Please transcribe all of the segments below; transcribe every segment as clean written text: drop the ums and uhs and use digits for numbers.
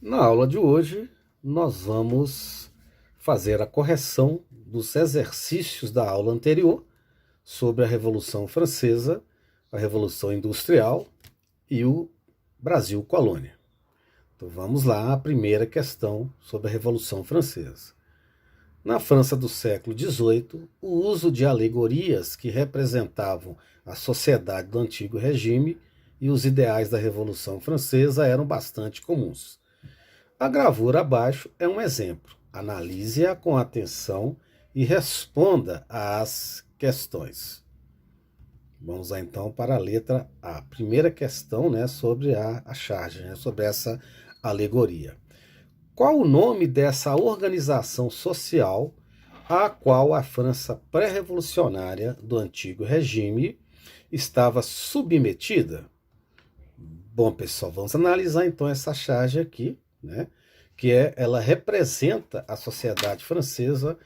Na aula de hoje, nós vamos fazer a correção dos exercícios da aula anterior sobre a Revolução Francesa, a Revolução Industrial e o Brasil Colônia. Então vamos lá, a primeira questão sobre a Revolução Francesa. Na França do século XVIII, o uso de alegorias que representavam a sociedade do antigo regime e os ideais da Revolução Francesa eram bastante comuns. A gravura abaixo é um exemplo. Analise-a com atenção e responda às questões. Vamos lá então para a letra A. Primeira questão, sobre a charge, sobre essa alegoria. Qual o nome dessa organização social à qual a França pré-revolucionária do antigo regime estava submetida? Bom, pessoal, vamos analisar então essa charge aqui, que ela representa a sociedade francesa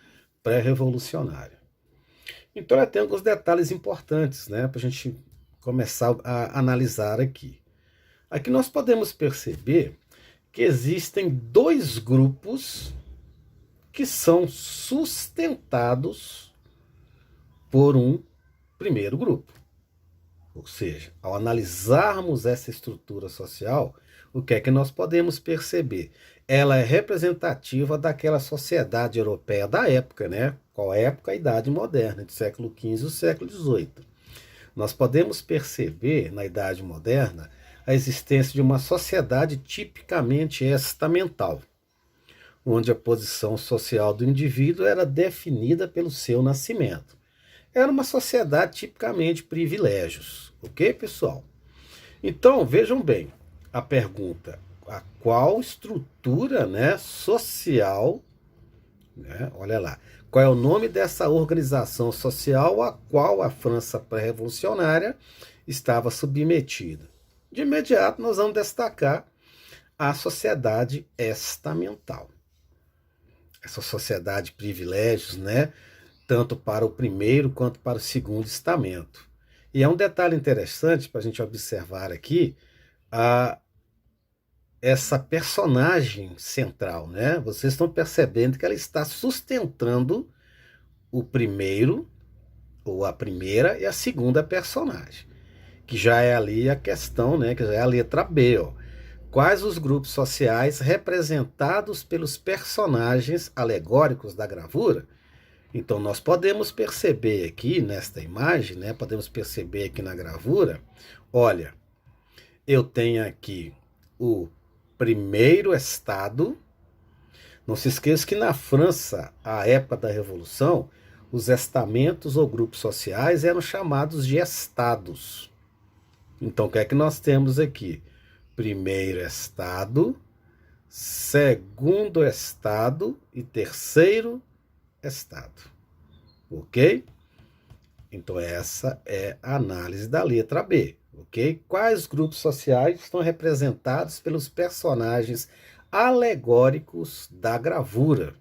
pré-revolucionária. Então ela tem alguns detalhes importantes, para a gente começar a analisar aqui. Aqui nós podemos perceber que existem dois grupos que são sustentados por um primeiro grupo. Ou seja, ao analisarmos essa estrutura social, o que é que nós podemos perceber? Ela é representativa daquela sociedade europeia da época, Qual época? A Idade Moderna, do século XV e século XVIII. Nós podemos perceber, na Idade Moderna, a existência de uma sociedade tipicamente estamental, onde a posição social do indivíduo era definida pelo seu nascimento. Era uma sociedade tipicamente privilégios, ok, pessoal? Então, vejam bem, a pergunta, a qual estrutura social, olha lá, qual é o nome dessa organização social a qual a França pré-revolucionária estava submetida? De imediato, nós vamos destacar a sociedade estamental. Essa sociedade de privilégios, tanto para o primeiro quanto para o segundo estamento. E é um detalhe interessante para a gente observar aqui essa personagem central, Vocês estão percebendo que ela está sustentando o primeiro, ou a primeira e a segunda personagem, que já é ali a questão, que já é a letra B, ó. Quais os grupos sociais representados pelos personagens alegóricos da gravura? Então, nós podemos perceber aqui nesta imagem, podemos perceber aqui na gravura, olha, eu tenho aqui o primeiro estado. Não se esqueça que na França, à época da Revolução, os estamentos ou grupos sociais eram chamados de estados. Então, o que é que nós temos aqui? Primeiro estado, segundo estado e terceiro estado. Ok? Então essa é a análise da letra B. Ok? Quais grupos sociais estão representados pelos personagens alegóricos da gravura?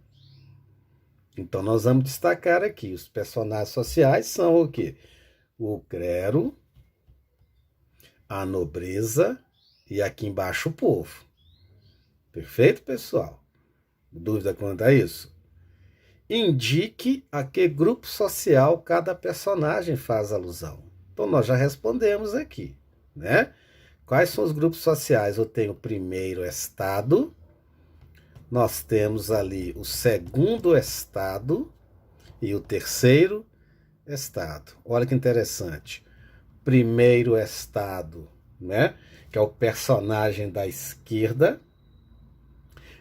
Então nós vamos destacar aqui, os personagens sociais são o quê? O clero, a nobreza e aqui embaixo o povo. Perfeito, pessoal? Dúvida quanto a isso? Indique a que grupo social cada personagem faz alusão. Então nós já respondemos aqui, Quais são os grupos sociais? Eu tenho o primeiro estado, nós temos ali o segundo estado e o terceiro estado. Olha que interessante. Primeiro estado, que é o personagem da esquerda.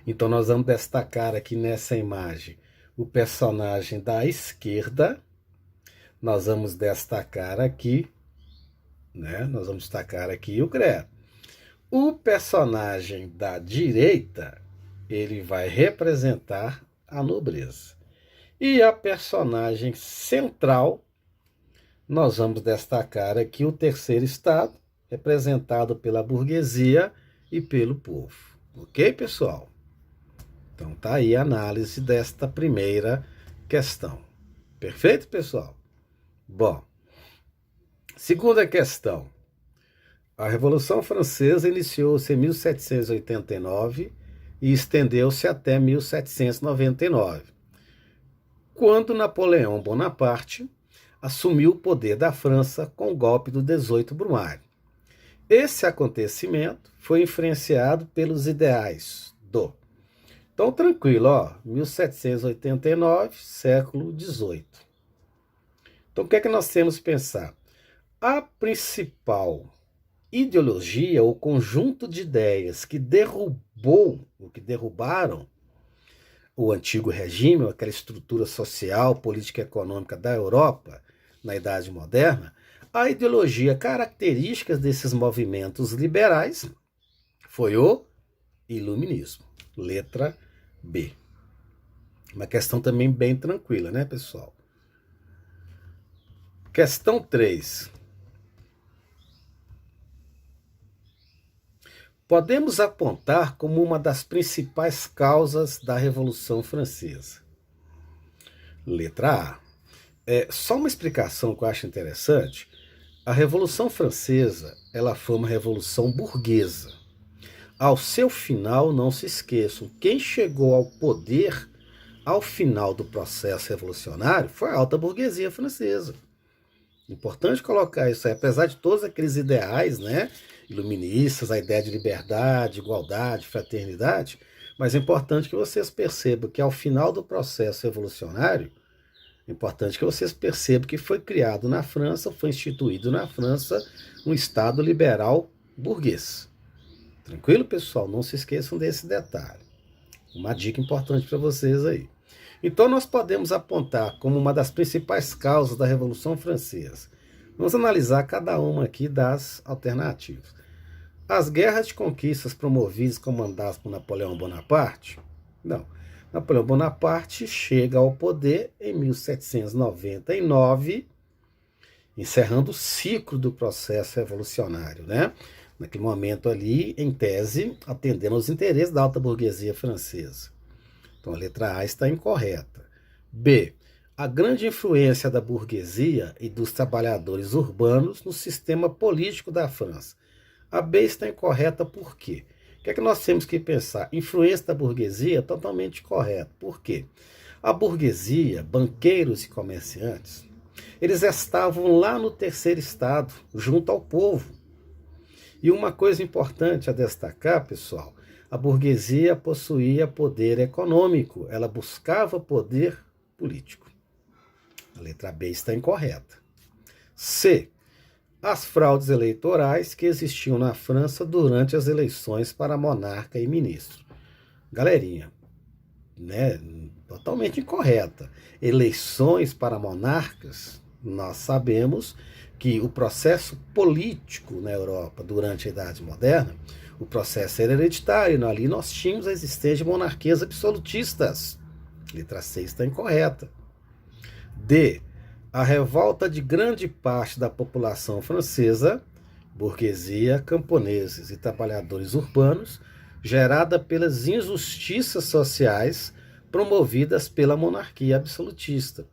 Então nós vamos destacar aqui nessa imagem o personagem da esquerda. Nós vamos destacar aqui, nós vamos destacar aqui o clero. O personagem da direita, ele vai representar a nobreza. E a personagem central, nós vamos destacar aqui o terceiro estado, representado pela burguesia e pelo povo. Ok, pessoal? Então tá aí a análise desta primeira questão. Perfeito, pessoal? Bom, segunda questão. A Revolução Francesa iniciou-se em 1789 e estendeu-se até 1799, quando Napoleão Bonaparte assumiu o poder da França com o golpe do 18 Brumário. Esse acontecimento foi influenciado pelos ideais do... Então, tranquilo, ó, 1789, século XVIII. Então, o que é que nós temos que pensar? A principal ideologia, ou conjunto de ideias que derrubaram o antigo regime, aquela estrutura social, política e econômica da Europa na Idade Moderna, a ideologia característica desses movimentos liberais foi o iluminismo. Letra B. Uma questão também bem tranquila, né, pessoal? Questão 3. Podemos apontar como uma das principais causas da Revolução Francesa. Letra A. Só uma explicação que eu acho interessante. A Revolução Francesa, ela foi uma revolução burguesa. Ao seu final, não se esqueçam, quem chegou ao poder ao final do processo revolucionário foi a alta burguesia francesa. Importante colocar isso aí, apesar de todos aqueles ideais, né, iluministas, a ideia de liberdade, igualdade, fraternidade, mas é importante que vocês percebam que ao final do processo revolucionário, é importante que vocês percebam que foi criado na França, foi instituído na França um Estado liberal burguês. Tranquilo, pessoal? Não se esqueçam desse detalhe. Uma dica importante para vocês aí. Então, nós podemos apontar como uma das principais causas da Revolução Francesa. Vamos analisar cada uma aqui das alternativas. As guerras de conquistas promovidas e comandadas por Napoleão Bonaparte? Não. Napoleão Bonaparte chega ao poder em 1799, encerrando o ciclo do processo revolucionário, né? Naquele momento ali, em tese, atendendo aos interesses da alta burguesia francesa. Então a letra A está incorreta. B. A grande influência da burguesia e dos trabalhadores urbanos no sistema político da França. A B está incorreta por quê? O que é que nós temos que pensar? Influência da burguesia é totalmente correta. Por quê? A burguesia, banqueiros e comerciantes, eles estavam lá no terceiro estado, junto ao povo. E uma coisa importante a destacar, pessoal, a burguesia possuía poder econômico, ela buscava poder político. A letra B está incorreta. C. As fraudes eleitorais que existiam na França durante as eleições para monarca e ministro. Galerinha, né, totalmente incorreta. Eleições para monarcas, nós sabemos que o processo político na Europa durante a Idade Moderna, o processo era hereditário, ali nós tínhamos a existência de monarquias absolutistas. Letra C está incorreta. D. A revolta de grande parte da população francesa, burguesia, camponeses e trabalhadores urbanos, gerada pelas injustiças sociais promovidas pela monarquia absolutista.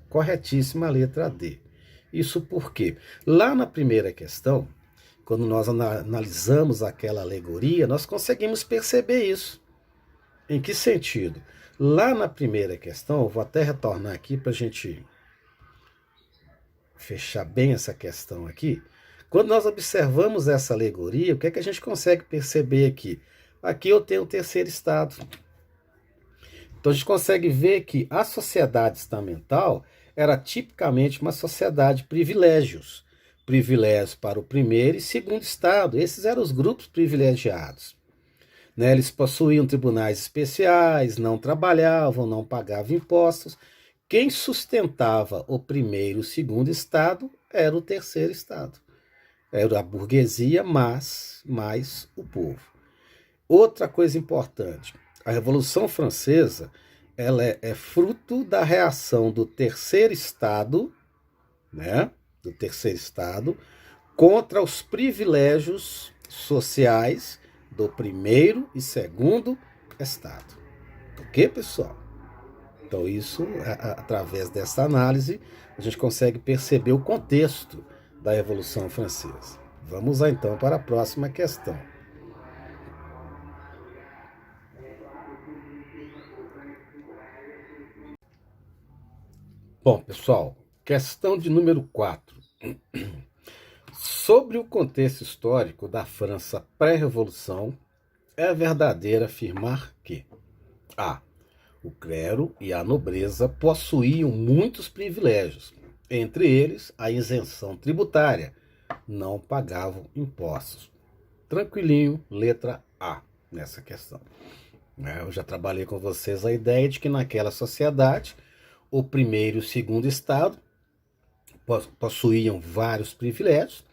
Corretíssima a letra D. Isso porque, lá na primeira questão, quando nós analisamos aquela alegoria, nós conseguimos perceber isso. Em que sentido? Lá na primeira questão, eu vou até retornar aqui para a gente fechar bem essa questão aqui. Quando nós observamos essa alegoria, o que é que a gente consegue perceber aqui? Aqui eu tenho o terceiro estado. Então a gente consegue ver que a sociedade estamental era tipicamente uma sociedade de privilégios. Privilégios para o primeiro e segundo estado. Esses eram os grupos privilegiados. Né? Eles possuíam tribunais especiais, não trabalhavam, não pagavam impostos. Quem sustentava o primeiro e o segundo estado era o terceiro estado. Era a burguesia, mais o povo. Outra coisa importante, a Revolução Francesa ela é fruto da reação do terceiro estado, né? Do terceiro estado, contra os privilégios sociais do primeiro e segundo estado. Ok, pessoal? Então isso, através dessa análise, a gente consegue perceber o contexto da Revolução Francesa. Vamos lá então para a próxima questão. Bom, pessoal, questão de número 4. Sobre o contexto histórico da França pré-revolução, é verdadeiro afirmar que a. O clero e a nobreza possuíam muitos privilégios, entre eles a isenção tributária, não pagavam impostos. Tranquilinho, letra A nessa questão. Eu já trabalhei com vocês a ideia de que naquela sociedade o primeiro e o segundo estado possuíam vários privilégios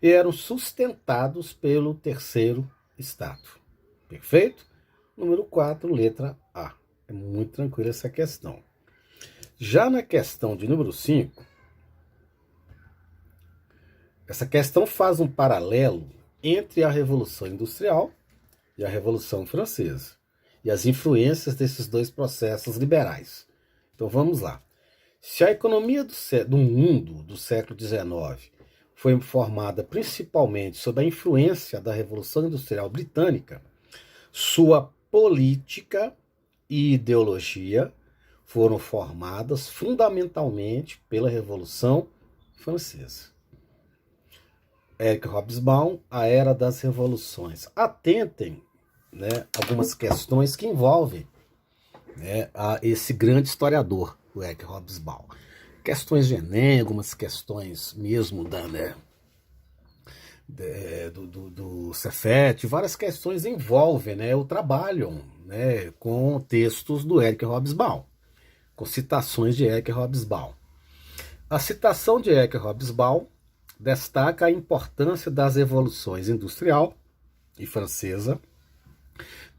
e eram sustentados pelo terceiro estado. Perfeito? Número 4, letra A. É muito tranquila essa questão. Já na questão de número 5, essa questão faz um paralelo entre a Revolução Industrial e a Revolução Francesa e as influências desses dois processos liberais. Então vamos lá. Se a economia do mundo do século XIX foi formada principalmente sob a influência da Revolução Industrial Britânica, sua política e ideologia foram formadas fundamentalmente pela Revolução Francesa. Eric Hobsbawm, A Era das Revoluções. Atentem, algumas questões que envolvem a esse grande historiador, o Eric Hobsbawm. Questões de Enem, algumas questões mesmo do Cefet, várias questões envolvem, ou trabalham com textos do Eric Hobsbawm, com citações de Eric Hobsbawm. A citação de Eric Hobsbawm destaca a importância das revoluções industrial e francesa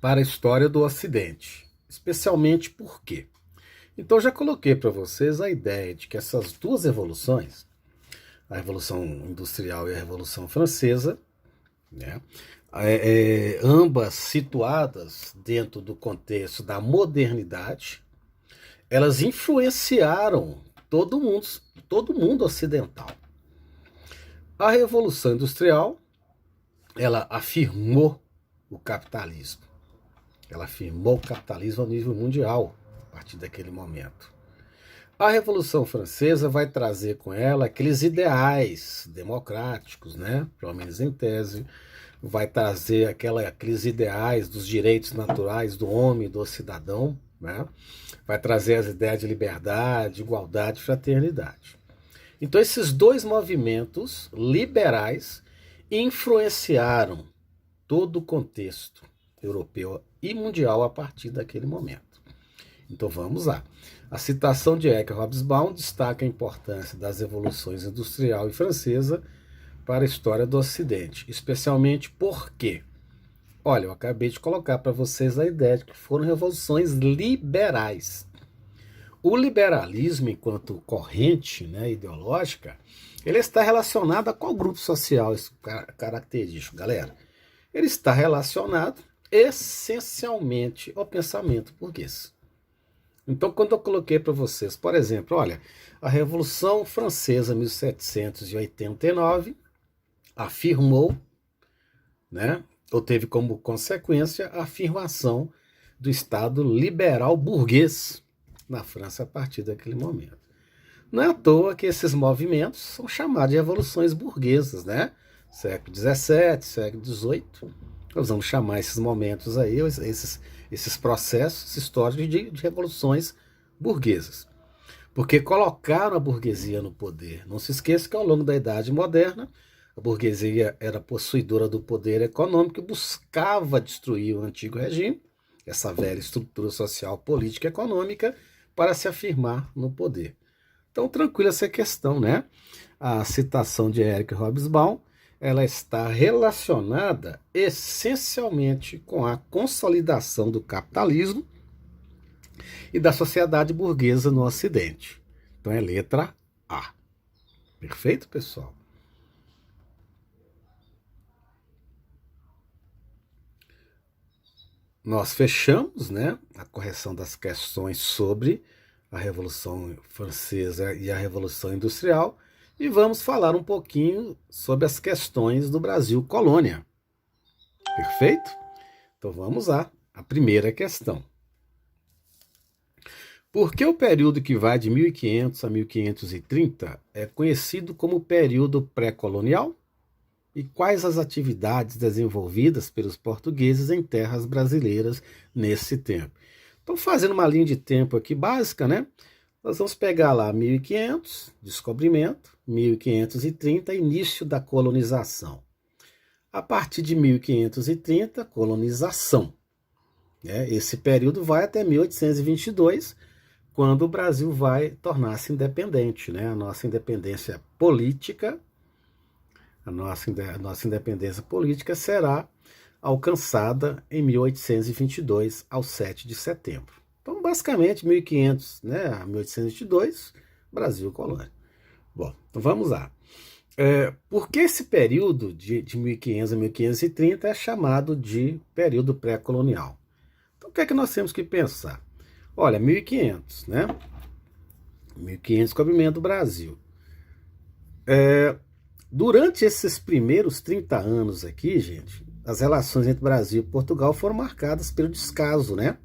para a história do Ocidente, especialmente por quê? Então já coloquei para vocês a ideia de que essas duas revoluções, a Revolução Industrial e a Revolução Francesa, ambas situadas dentro do contexto da modernidade, elas influenciaram todo mundo ocidental. A Revolução Industrial, ela afirmou o capitalismo. Ela afirmou o capitalismo a nível mundial, a partir daquele momento. A Revolução Francesa vai trazer com ela aqueles ideais democráticos, pelo menos em tese, vai trazer aqueles ideais dos direitos naturais do homem e do cidadão, vai trazer as ideias de liberdade, igualdade e fraternidade. Então esses dois movimentos liberais influenciaram todo o contexto europeu e mundial a partir daquele momento. Então vamos lá. A citação de Eric Hobsbawm destaca a importância das revoluções industrial e francesa para a história do Ocidente, especialmente porque, olha, eu acabei de colocar para vocês a ideia de que foram revoluções liberais. O liberalismo, enquanto corrente ideológica, ele está relacionado a qual grupo social característico, galera? Ele está relacionado essencialmente ao pensamento burguês. Então, quando eu coloquei para vocês, por exemplo, olha, a Revolução Francesa, 1789, afirmou, ou teve como consequência a afirmação do Estado liberal burguês na França a partir daquele momento. Não é à toa que esses movimentos são chamados de revoluções burguesas, Século XVII, século XVIII. Nós vamos chamar esses momentos aí, esses processos históricos de revoluções burguesas. Porque colocaram a burguesia no poder. Não se esqueça que ao longo da Idade Moderna, a burguesia era possuidora do poder econômico e buscava destruir o antigo regime, essa velha estrutura social, política e econômica, para se afirmar no poder. Então, tranquila essa questão, A citação de Eric Hobsbawm, ela está relacionada essencialmente com a consolidação do capitalismo e da sociedade burguesa no Ocidente. Então é letra A. Perfeito, pessoal? Nós fechamos, a correção das questões sobre a Revolução Francesa e a Revolução Industrial e vamos falar um pouquinho sobre as questões do Brasil colônia. Perfeito? Então vamos lá. A primeira questão. Porque o período que vai de 1500 a 1530 é conhecido como período pré-colonial? E quais as atividades desenvolvidas pelos portugueses em terras brasileiras nesse tempo? Então, fazendo uma linha de tempo aqui básica, né? Nós vamos pegar lá 1500, descobrimento, 1530, início da colonização. A partir de 1530, colonização. Esse período vai até 1822, quando o Brasil vai tornar-se independente, né? A nossa independência política, a nossa independência política será alcançada em 1822, ao 7 de setembro. Então, basicamente, 1500, né, a 1822, Brasil colônia. Bom, então vamos lá. Por que esse período de 1500 a 1530 é chamado de período pré-colonial? Então, o que é que nós temos que pensar? Olha, 1500, né? 1500, descobrimento do Brasil. Durante esses primeiros 30 anos aqui, gente, as relações entre Brasil e Portugal foram marcadas pelo descaso, né?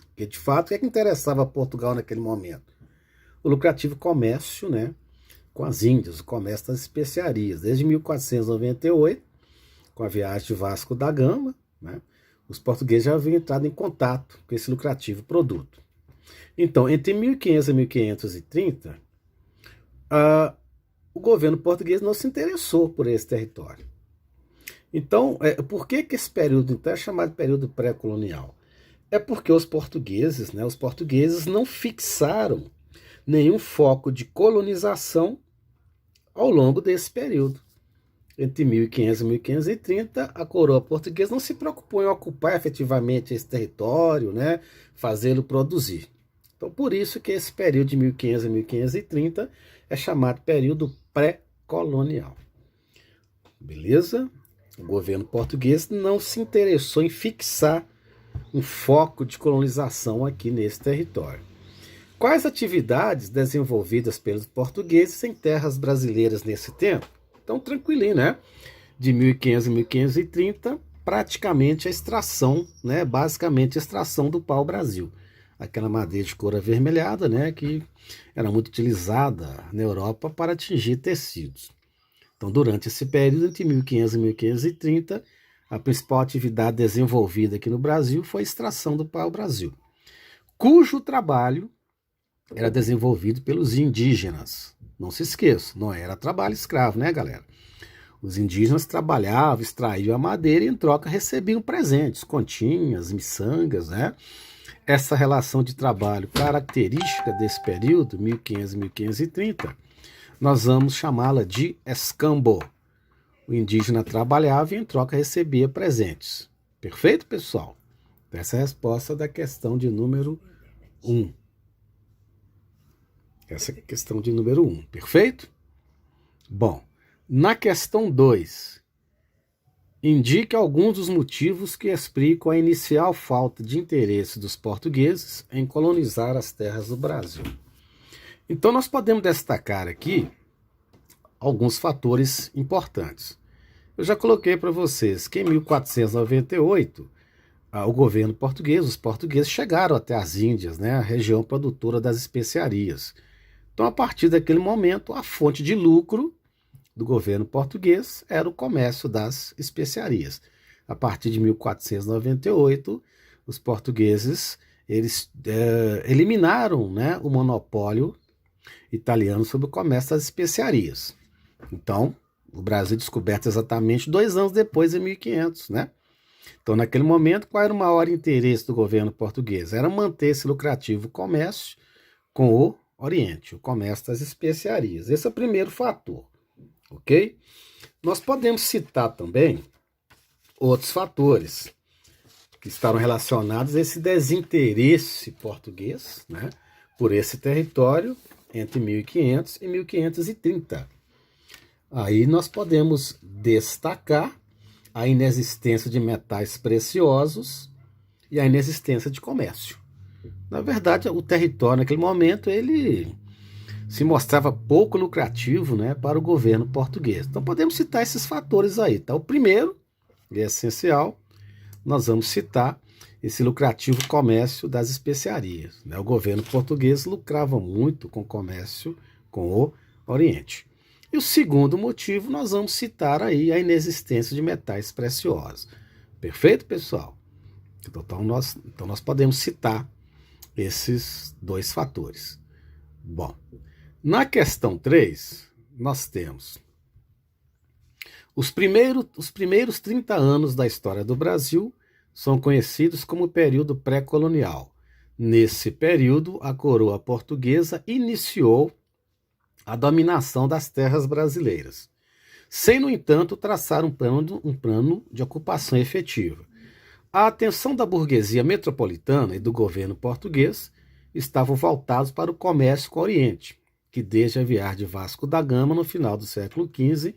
Porque, de fato, o que é que interessava a Portugal naquele momento? O lucrativo comércio, né? Com as Índias, o comércio das especiarias. Desde 1498, com a viagem de Vasco da Gama, né? Os portugueses já haviam entrado em contato com esse lucrativo produto. Então, entre 1500 e 1530, o governo português não se interessou por esse território. Então, por que esse período então, é chamado de período pré-colonial? É porque os portugueses não fixaram nenhum foco de colonização ao longo desse período. Entre 1500 e 1530, a coroa portuguesa não se preocupou em ocupar efetivamente esse território, né, fazê-lo produzir. Então, por isso que esse período de 1500 a 1530 é chamado período pré-colonial. Beleza? O governo português não se interessou em fixar um foco de colonização aqui nesse território. Quais atividades desenvolvidas pelos portugueses em terras brasileiras nesse tempo? Então, tranquilinho, né? De 1500 a 1530, praticamente a extração, né? Basicamente a extração do pau-brasil. Aquela madeira de cor avermelhada, né? Que era muito utilizada na Europa para atingir tecidos. Então, durante esse período, entre 1500 e 1530, a principal atividade desenvolvida aqui no Brasil foi a extração do pau-brasil, cujo trabalho era desenvolvido pelos indígenas. Não se esqueça, não era trabalho escravo, né, galera? Os indígenas trabalhavam, extraíam a madeira e em troca recebiam presentes, continhas, miçangas, né? Essa relação de trabalho característica desse período, 1500 e 1530, nós vamos chamá-la de escambo. O indígena trabalhava e em troca recebia presentes. Perfeito, pessoal? Essa é a resposta da questão de número 1. Essa é a questão de número 1, perfeito? Bom, na questão 2, indique alguns dos motivos que explicam a inicial falta de interesse dos portugueses em colonizar as terras do Brasil. Então, nós podemos destacar aqui alguns fatores importantes. Eu já coloquei para vocês que em 1498, o governo português, os portugueses chegaram até as Índias, né, a região produtora das especiarias. Então, a partir daquele momento, a fonte de lucro do governo português era o comércio das especiarias. A partir de 1498, os portugueses eliminaram, né, o monopólio italiano sobre o comércio das especiarias. Então, o Brasil descoberto exatamente 2 anos depois, em 1500, né? Então, naquele momento, qual era o maior interesse do governo português? Era manter esse lucrativo comércio com o Oriente, o comércio das especiarias. Esse é o primeiro fator, ok? Nós podemos citar também outros fatores que estavam relacionados a esse desinteresse português, né, por esse território entre 1500 e 1530. Aí nós podemos destacar a inexistência de metais preciosos e a inexistência de comércio. Na verdade, o território naquele momento ele se mostrava pouco lucrativo, né, para o governo português. Então podemos citar esses fatores aí. Tá? O primeiro, e é essencial, nós vamos citar esse lucrativo comércio das especiarias, né? O governo português lucrava muito com o comércio com o Oriente. E o segundo motivo, nós vamos citar aí a inexistência de metais preciosos. Perfeito, pessoal? Então nós podemos citar esses dois fatores. Bom, na questão 3, nós temos os primeiros 30 anos da história do Brasil são conhecidos como o período pré-colonial. Nesse período, a coroa portuguesa iniciou a dominação das terras brasileiras, sem, no entanto, traçar um plano de ocupação efetiva. A atenção da burguesia metropolitana e do governo português estavam voltados para o comércio com o Oriente, que desde a viagem de Vasco da Gama, no final do século XV,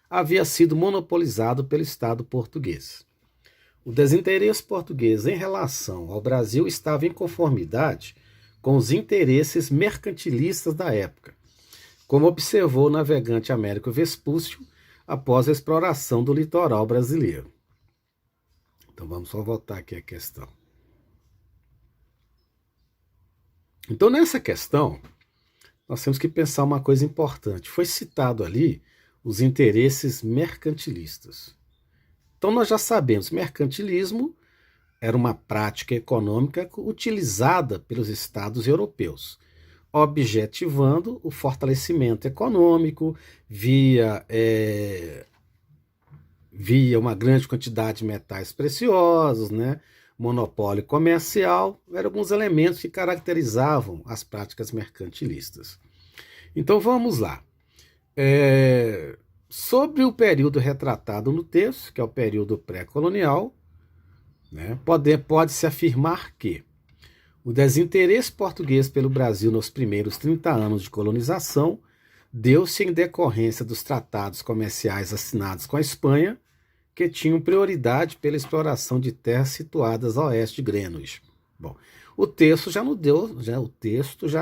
havia sido monopolizado pelo Estado português. O desinteresse português em relação ao Brasil estava em conformidade com os interesses mercantilistas da época, como observou o navegante Américo Vespúcio após a exploração do litoral brasileiro. Então vamos só voltar aqui à questão. Então nessa questão, nós temos que pensar uma coisa importante. Foi citado ali os interesses mercantilistas. Então nós já sabemos, mercantilismo era uma prática econômica utilizada pelos estados europeus, objetivando o fortalecimento econômico via uma grande quantidade de metais preciosos, né? Monopólio comercial, eram alguns elementos que caracterizavam as práticas mercantilistas. Então vamos lá. Sobre o período retratado no texto, que é o período pré-colonial, né, pode-se afirmar que o desinteresse português pelo Brasil nos primeiros 30 anos de colonização deu-se em decorrência dos tratados comerciais assinados com a Espanha, que tinham prioridade pela exploração de terras situadas a oeste de Greenwich. Bom, o texto já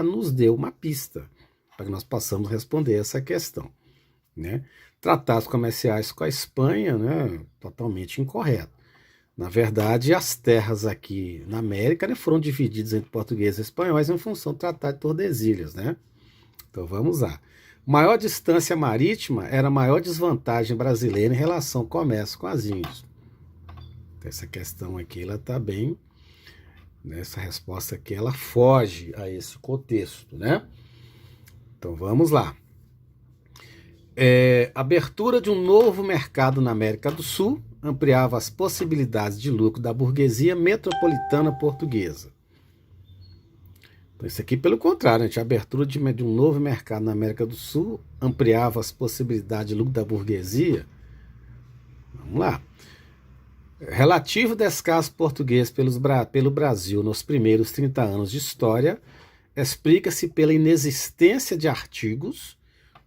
nos deu uma pista para que nós possamos responder essa questão, né? Tratados comerciais com a Espanha, né, totalmente incorreto. Na verdade, as terras aqui na América, né, foram divididas entre portugueses e espanhóis em função do Tratado de Tordesilhas, né? Então vamos lá. Maior distância marítima era a maior desvantagem brasileira em relação ao comércio com as Índias. Então, essa questão aqui, ela está bem, né, essa resposta aqui, ela foge a esse contexto, né? Então vamos lá. Abertura de um novo mercado na América do Sul ampliava as possibilidades de lucro da burguesia metropolitana portuguesa. Então, isso aqui, pelo contrário, a abertura de um novo mercado na América do Sul ampliava as possibilidades de lucro da burguesia. Vamos lá. Relativo descaso português pelo Brasil nos primeiros 30 anos de história explica-se pela inexistência de artigos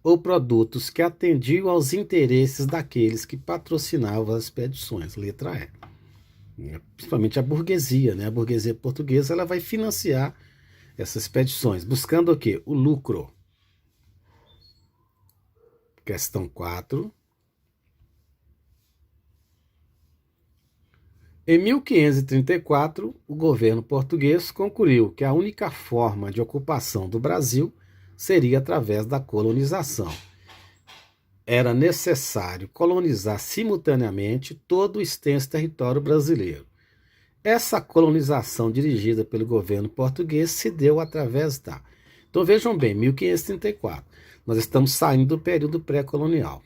ou produtos que atendiam aos interesses daqueles que patrocinavam as expedições, letra E. Principalmente a burguesia, né? A burguesia portuguesa, ela vai financiar essas expedições, buscando o quê? O lucro. Questão 4. Em 1534, o governo português concluiu que a única forma de ocupação do Brasil seria através da colonização. Era necessário colonizar simultaneamente todo o extenso território brasileiro. Essa colonização dirigida pelo governo português se deu através da... Então vejam bem, 1534. Nós estamos saindo do período pré-colonial.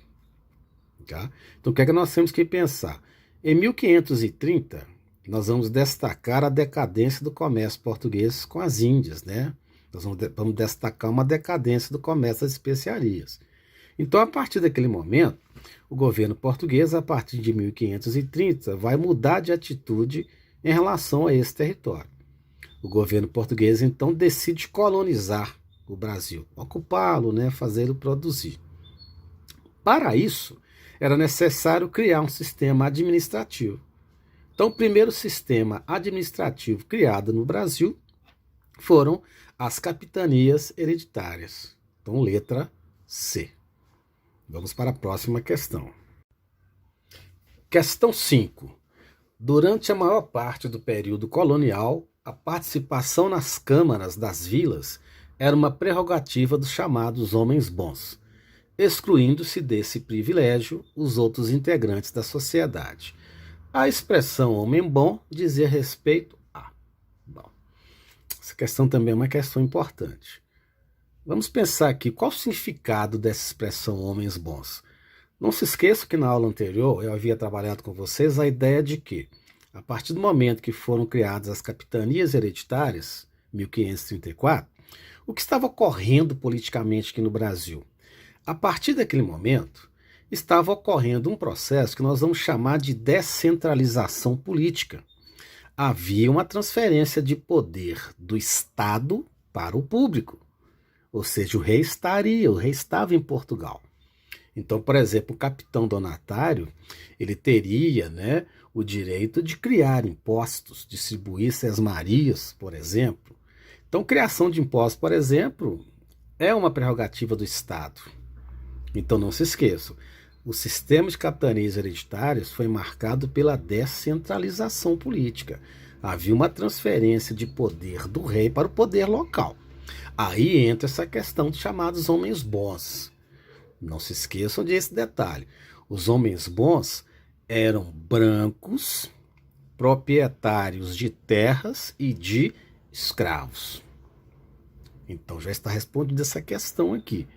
Tá? Então o que é que nós temos que pensar? Em 1530, nós vamos destacar a decadência do comércio português com as Índias, né? Nós vamos destacar uma decadência do comércio das especiarias. Então, a partir daquele momento, o governo português, a partir de 1530, vai mudar de atitude em relação a esse território. O governo português, então, decide colonizar o Brasil, ocupá-lo, né, fazê-lo produzir. Para isso, era necessário criar um sistema administrativo. Então, o primeiro sistema administrativo criado no Brasil foram as capitanias hereditárias. Então, letra C. Vamos para a próxima questão. Questão 5. Durante a maior parte do período colonial, a participação nas câmaras das vilas era uma prerrogativa dos chamados homens bons, excluindo-se desse privilégio os outros integrantes da sociedade. A expressão homem bom dizia respeito a. Bom, essa questão também é uma questão importante. Vamos pensar aqui qual o significado dessa expressão homens bons. Não se esqueça que na aula anterior eu havia trabalhado com vocês a ideia de que, a partir do momento que foram criadas as capitanias hereditárias, 1534, o que estava ocorrendo politicamente aqui no Brasil? A partir daquele momento, estava ocorrendo um processo que nós vamos chamar de descentralização política. Havia uma transferência de poder do Estado para o público. Ou seja, o rei estava em Portugal. Então, por exemplo, o capitão donatário, ele teria, o direito de criar impostos, distribuir sesmarias, por exemplo. Então, criação de impostos, por exemplo, é uma prerrogativa do Estado. Então, não se esqueçam, o sistema de capitanias hereditárias foi marcado pela descentralização política. Havia uma transferência de poder do rei para o poder local. Aí entra essa questão de chamados homens bons. Não se esqueçam desse detalhe. Os homens bons eram brancos, proprietários de terras e de escravos. Então já está respondida essa questão aqui.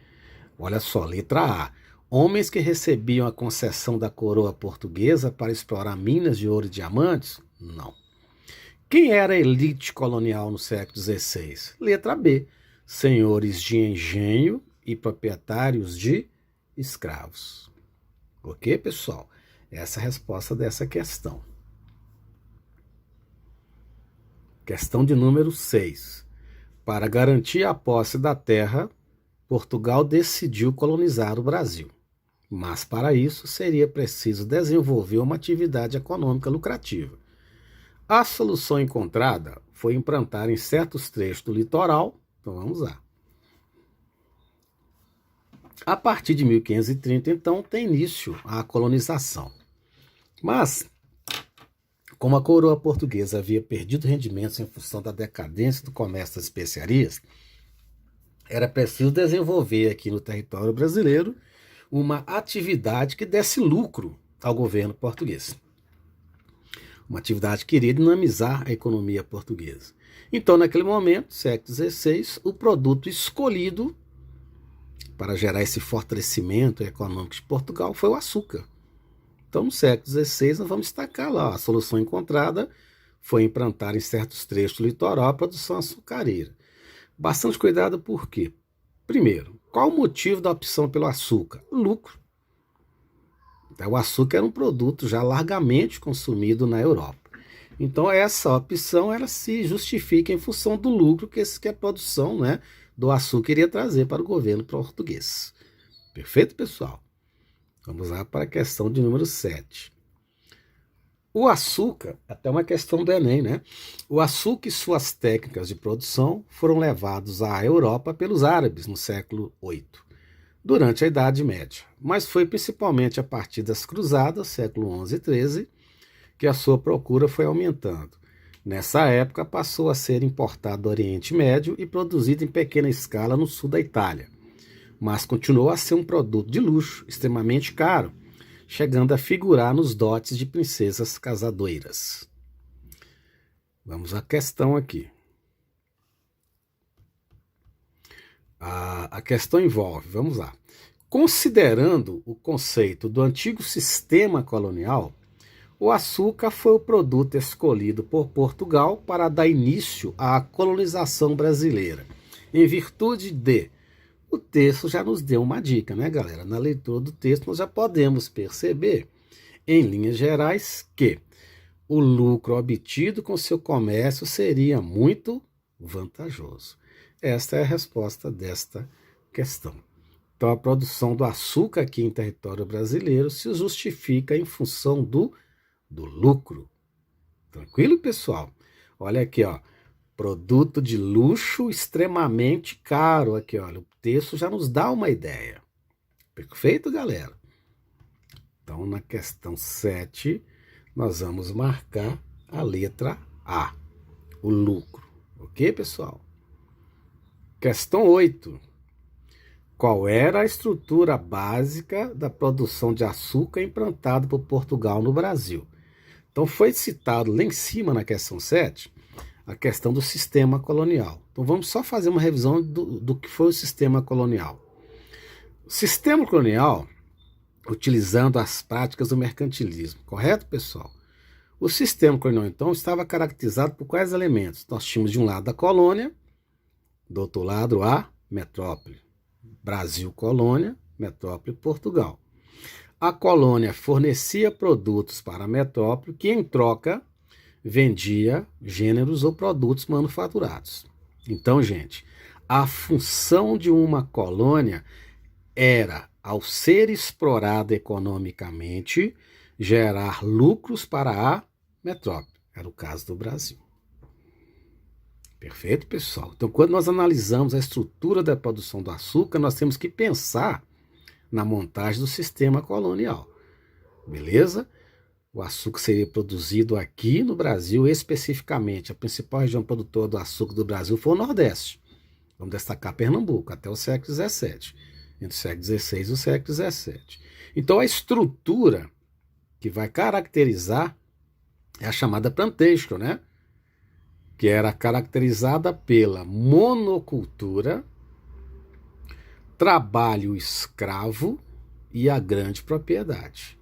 Olha só, letra A. Homens que recebiam a concessão da coroa portuguesa para explorar minas de ouro e diamantes? Não. Quem era a elite colonial no século XVI? Letra B. Senhores de engenho e proprietários de escravos. Ok, pessoal? Essa é a resposta dessa questão. Questão de número 6. Para garantir a posse da terra, Portugal decidiu colonizar o Brasil. Mas para isso seria preciso desenvolver uma atividade econômica lucrativa. A solução encontrada foi implantar em certos trechos do litoral. Então vamos lá. A partir de 1530, então, tem início a colonização. Mas, como a coroa portuguesa havia perdido rendimentos em função da decadência do comércio das especiarias, era preciso desenvolver aqui no território brasileiro uma atividade que desse lucro ao governo português. Uma atividade que iria dinamizar a economia portuguesa. Então, naquele momento, século XVI, o produto escolhido para gerar esse fortalecimento econômico de Portugal foi o açúcar. Então, no século XVI, nós vamos destacar lá, a solução encontrada foi implantar em certos trechos do litoral a produção açucareira. Bastante cuidado por quê? Primeiro, qual o motivo da opção pelo açúcar? Lucro. Então, o açúcar era um produto já largamente consumido na Europa. Então, essa opção ela se justifica em função do lucro que a produção do açúcar iria trazer para o governo português. Perfeito, pessoal? Vamos lá para a questão de número 7. O açúcar, até uma questão do Enem, O açúcar e suas técnicas de produção foram levados à Europa pelos árabes no século VIII, durante a Idade Média, mas foi principalmente a partir das Cruzadas, século XI e XIII, que a sua procura foi aumentando. Nessa época passou a ser importado do Oriente Médio e produzido em pequena escala no sul da Itália, mas continuou a ser um produto de luxo, extremamente caro, chegando a figurar nos dotes de princesas casadoiras. Vamos à questão aqui. A questão envolve, vamos lá. Considerando o conceito do antigo sistema colonial, o açúcar foi o produto escolhido por Portugal para dar início à colonização brasileira, em virtude de... O texto já nos deu uma dica, galera? Na leitura do texto nós já podemos perceber, em linhas gerais, que o lucro obtido com seu comércio seria muito vantajoso. Esta é a resposta desta questão. Então, a produção do açúcar aqui em território brasileiro se justifica em função do lucro. Tranquilo, pessoal? Olha aqui, produto de luxo extremamente caro. Aqui, olha, o texto já nos dá uma ideia. Perfeito, galera? Então, na questão 7, nós vamos marcar a letra A, o lucro. Ok, pessoal? Questão 8. Qual era a estrutura básica da produção de açúcar implantada por Portugal no Brasil? Então, foi citado lá em cima na questão 7, a questão do sistema colonial. Então, vamos só fazer uma revisão do que foi o sistema colonial. O sistema colonial, utilizando as práticas do mercantilismo, correto, pessoal? O sistema colonial, então, estava caracterizado por quais elementos? Nós tínhamos de um lado a colônia, do outro lado a metrópole. Brasil, colônia, metrópole, Portugal. A colônia fornecia produtos para a metrópole, que em troca vendia gêneros ou produtos manufaturados. Então, gente, a função de uma colônia era, ao ser explorada economicamente, gerar lucros para a metrópole. Era o caso do Brasil. Perfeito, pessoal? Então, quando nós analisamos a estrutura da produção do açúcar, nós temos que pensar na montagem do sistema colonial. Beleza? O açúcar seria produzido aqui no Brasil, especificamente. A principal região produtora do açúcar do Brasil foi o Nordeste. Vamos destacar Pernambuco, até o século XVII. Entre o século XVI e o século XVII. Então, a estrutura que vai caracterizar é a chamada plantation, né? Que era caracterizada pela monocultura, trabalho escravo e a grande propriedade.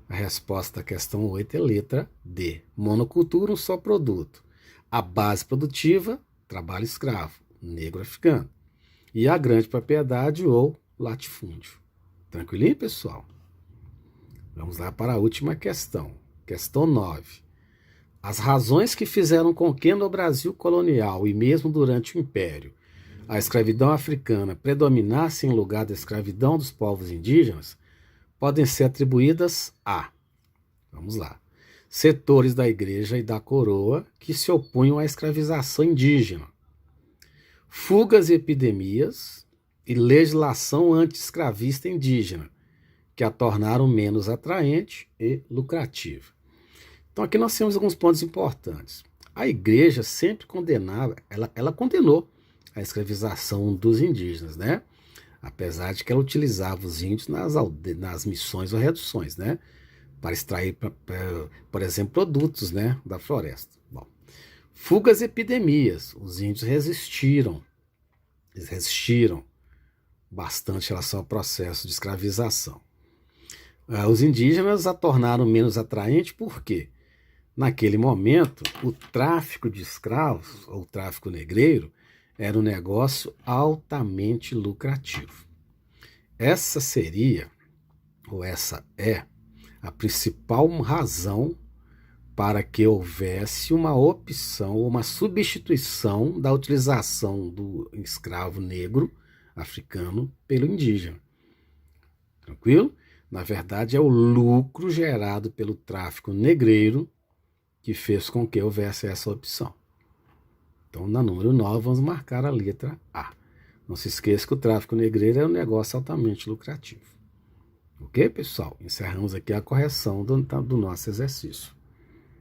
A resposta à questão 8 é letra D. Monocultura, um só produto. A base produtiva, trabalho escravo, negro africano. E a grande propriedade ou latifúndio. Tranquilinho, pessoal? Vamos lá para a última questão. Questão 9. As razões que fizeram com que no Brasil colonial e mesmo durante o Império a escravidão africana predominasse em lugar da escravidão dos povos indígenas podem ser atribuídas a, vamos lá, setores da igreja e da coroa que se opunham à escravização indígena, fugas e epidemias e legislação anti-escravista indígena, que a tornaram menos atraente e lucrativa. Então aqui nós temos alguns pontos importantes. A igreja sempre condenava, ela condenou a escravização dos indígenas, né? Apesar de que ela utilizava os índios nas missões ou reduções, né? Para extrair, por exemplo, produtos, né? Da floresta. Bom, fugas e epidemias. Os índios resistiram. Eles resistiram bastante em relação ao processo de escravização. Os indígenas a tornaram menos atraente por quê? Naquele momento, o tráfico de escravos, ou tráfico negreiro, era um negócio altamente lucrativo. Essa seria, ou essa é, a principal razão para que houvesse uma opção, uma substituição da utilização do escravo negro africano pelo indígena. Tranquilo? Na verdade, é o lucro gerado pelo tráfico negreiro que fez com que houvesse essa opção. Então, na número 9, vamos marcar a letra A. Não se esqueça que o tráfico negreiro é um negócio altamente lucrativo. Ok, pessoal? Encerramos aqui a correção do nosso exercício.